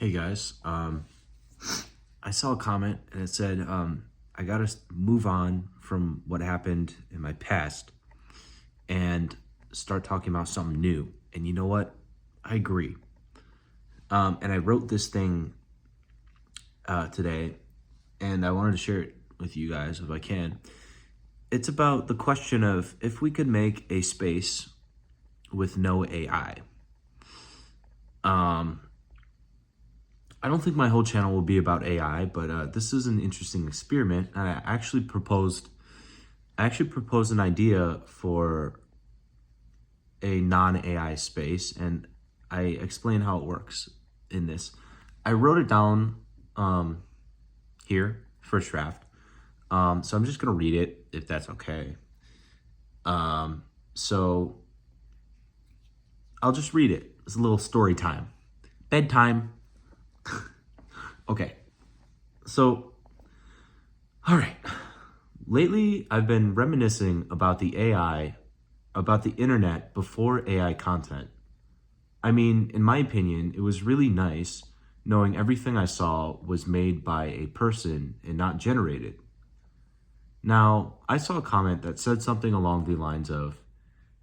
Hey guys, I saw a comment and it said, I gotta move on from what happened in my past and start talking about something new. And you know what? I agree. And I wrote this thing today and I wanted to share it with you guys if I can. It's about the question of if we could make a space with no AI. I don't think my whole channel will be about AI, but this is an interesting experiment. And I actually proposed an idea for a non-AI space, and I explain how it works in this. I wrote it down here, first draft. So I'm just gonna read it if that's okay. So I'll just read it. It's a little story time, bedtime. Okay, so all right. Lately, I've been reminiscing about the internet before AI content. I mean, in my opinion, it was really nice knowing everything I saw was made by a person and not generated. Now, I saw a comment that said something along the lines of,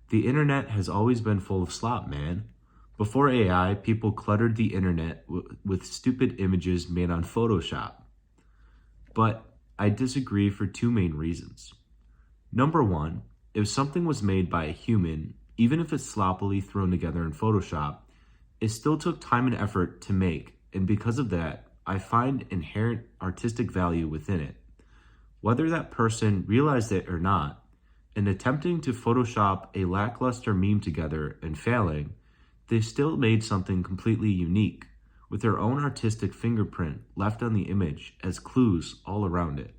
the internet has always been full of slop, man. Before AI, people cluttered the internet with stupid images made on Photoshop. But I disagree for two main reasons. Number one, if something was made by a human, even if it's sloppily thrown together in Photoshop, it still took time and effort to make, and because of that, I find inherent artistic value within it. Whether that person realized it or not, in attempting to Photoshop a lackluster meme together and failing, they still made something completely unique, with their own artistic fingerprint left on the image as clues all around it.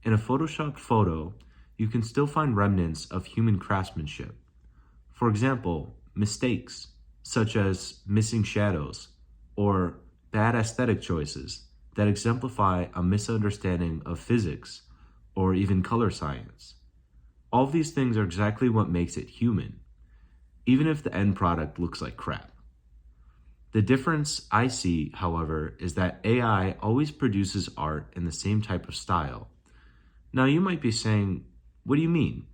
In a Photoshopped photo, you can still find remnants of human craftsmanship. For example, mistakes, such as missing shadows, or bad aesthetic choices that exemplify a misunderstanding of physics, or even color science. All of these things are exactly what makes it human, even if the end product looks like crap. The difference I see, however, is that AI always produces art in the same type of style. Now you might be saying, what do you mean?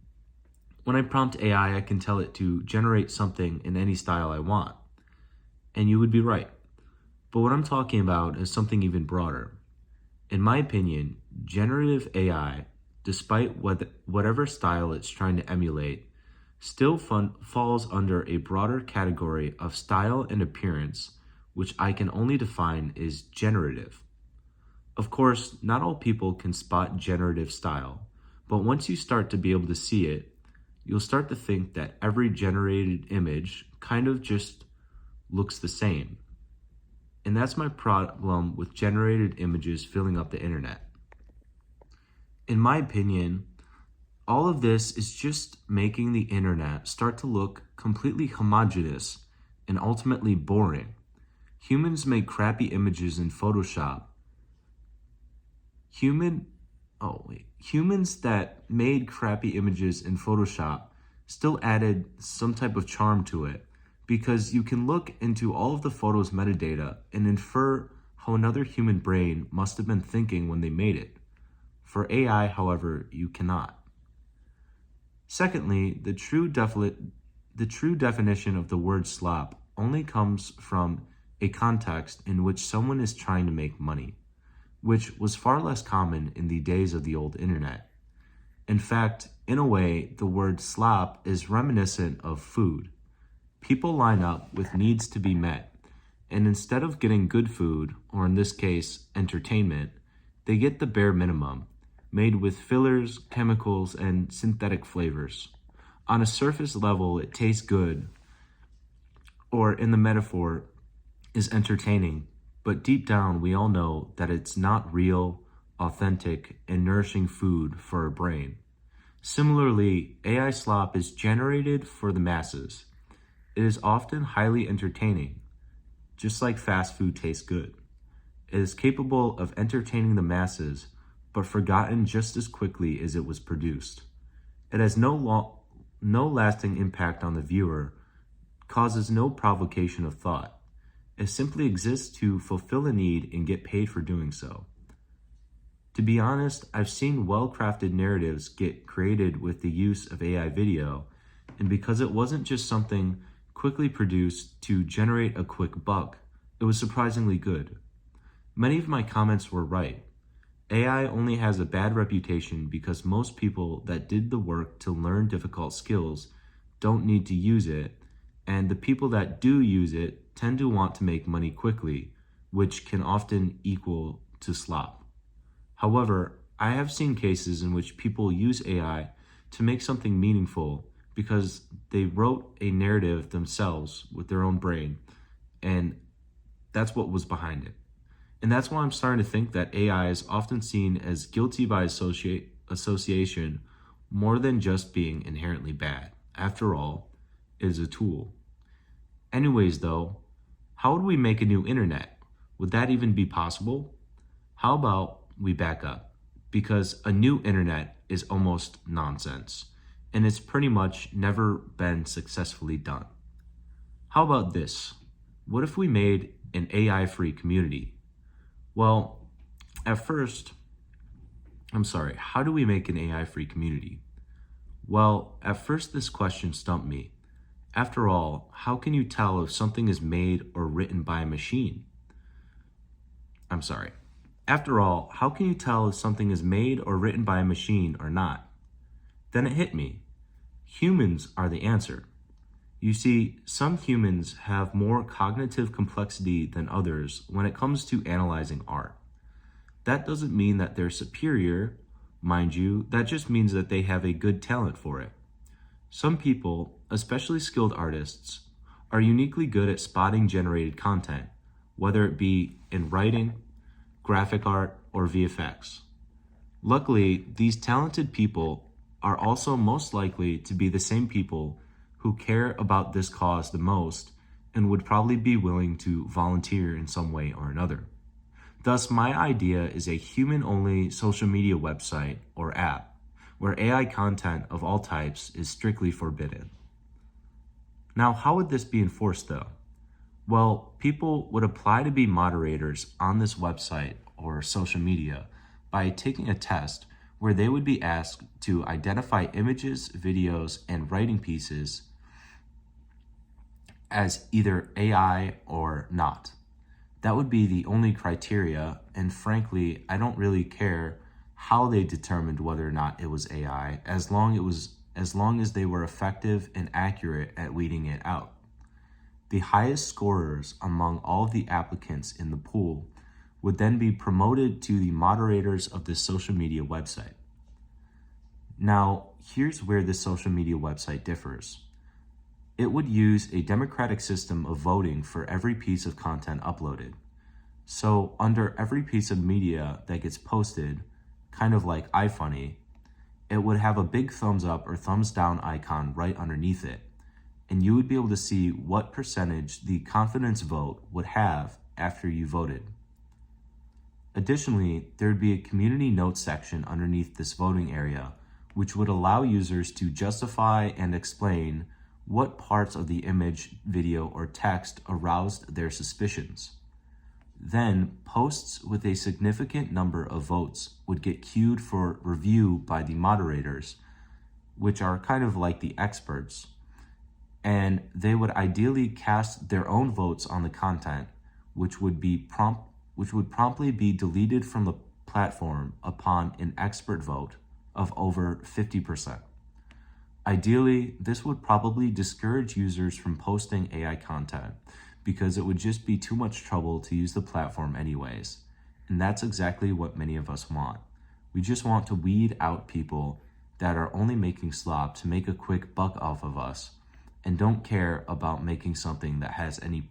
When I prompt AI, I can tell it to generate something in any style I want. And you would be right. But what I'm talking about is something even broader. In my opinion, generative AI, despite whatever style it's trying to emulate, still falls under a broader category of style and appearance, which I can only define as generative. Of course, not all people can spot generative style, but once you start to be able to see it, you'll start to think that every generated image kind of just looks the same. And that's my problem with generated images filling up the internet. In my opinion, all of this is just making the internet start to look completely homogeneous and ultimately boring. Humans make crappy images in Photoshop. Humans that made crappy images in Photoshop still added some type of charm to it, because you can look into all of the photo's metadata and infer how another human brain must have been thinking when they made it. For AI, however, you cannot. Secondly, the true definition of the word slop only comes from a context in which someone is trying to make money, which was far less common in the days of the old internet. In fact, in a way, the word slop is reminiscent of food. People line up with needs to be met, and instead of getting good food, or in this case, entertainment, they get the bare minimum, made with fillers, chemicals, and synthetic flavors. On a surface level, it tastes good, or in the metaphor, is entertaining, but deep down, we all know that it's not real, authentic, and nourishing food for our brain. Similarly, AI slop is generated for the masses. It is often highly entertaining, just like fast food tastes good. It is capable of entertaining the masses, but forgotten just as quickly as it was produced. It has no lasting impact on the viewer, causes no provocation of thought. It simply exists to fulfill a need and get paid for doing so. To be honest, I've seen well-crafted narratives get created with the use of AI video, and because it wasn't just something quickly produced to generate a quick buck, it was surprisingly good. Many of my comments were right. AI only has a bad reputation because most people that did the work to learn difficult skills don't need to use it, and the people that do use it tend to want to make money quickly, which can often equal to slop. However, I have seen cases in which people use AI to make something meaningful because they wrote a narrative themselves with their own brain, and that's what was behind it. And that's why I'm starting to think that AI is often seen as guilty by association more than just being inherently bad. After all, it is a tool. Anyways, though, how would we make a new internet? Would that even be possible? How about we back up? Because a new internet is almost nonsense, and it's pretty much never been successfully done. How about this? What if we made an AI-free community? Well, how do we make an AI-free community? Well, at first this question stumped me. After all, how can you tell if something is made or written by a machine? After all, how can you tell if something is made or written by a machine or not? Then it hit me. Humans are the answer. You see, some humans have more cognitive complexity than others when it comes to analyzing art. That doesn't mean that they're superior, mind you, that just means that they have a good talent for it. Some people, especially skilled artists, are uniquely good at spotting generated content, whether it be in writing, graphic art, or VFX. Luckily, these talented people are also most likely to be the same people who care about this cause the most and would probably be willing to volunteer in some way or another. Thus, my idea is a human-only social media website or app where AI content of all types is strictly forbidden. Now, how would this be enforced though? Well, people would apply to be moderators on this website or social media by taking a test where they would be asked to identify images, videos, and writing pieces as either AI or not. That would be the only criteria, and frankly, I don't really care how they determined whether or not it was AI, as long as they were effective and accurate at weeding it out. The highest scorers among all of the applicants in the pool would then be promoted to the moderators of this social media website. Now, here's where this social media website differs. It would use a democratic system of voting for every piece of content uploaded. So under every piece of media that gets posted, kind of like iFunny, it would have a big thumbs up or thumbs down icon right underneath it, and you would be able to see what percentage the confidence vote would have after you voted. Additionally, there would be a community notes section underneath this voting area, which would allow users to justify and explain what parts of the image, video, or text aroused their suspicions. Then, posts with a significant number of votes would get queued for review by the moderators, which are kind of like the experts, and they would ideally cast their own votes on the content, which would promptly be deleted from the platform upon an expert vote of over 50%. Ideally, this would probably discourage users from posting AI content because it would just be too much trouble to use the platform anyways. And that's exactly what many of us want. We just want to weed out people that are only making slop to make a quick buck off of us and don't care about making something that has any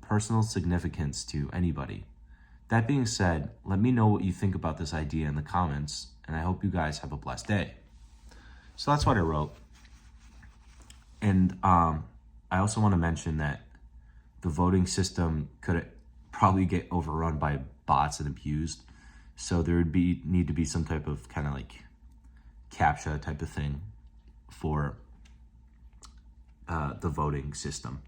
personal significance to anybody. That being said, let me know what you think about this idea in the comments, and I hope you guys have a blessed day. So that's what I wrote. And I also want to mention that the voting system could probably get overrun by bots and abused. So there would need to be some type of kind of like CAPTCHA type of thing for the voting system.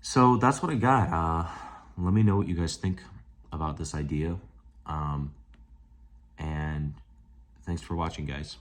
So that's what I got. Let me know what you guys think about this idea. And thanks for watching, guys.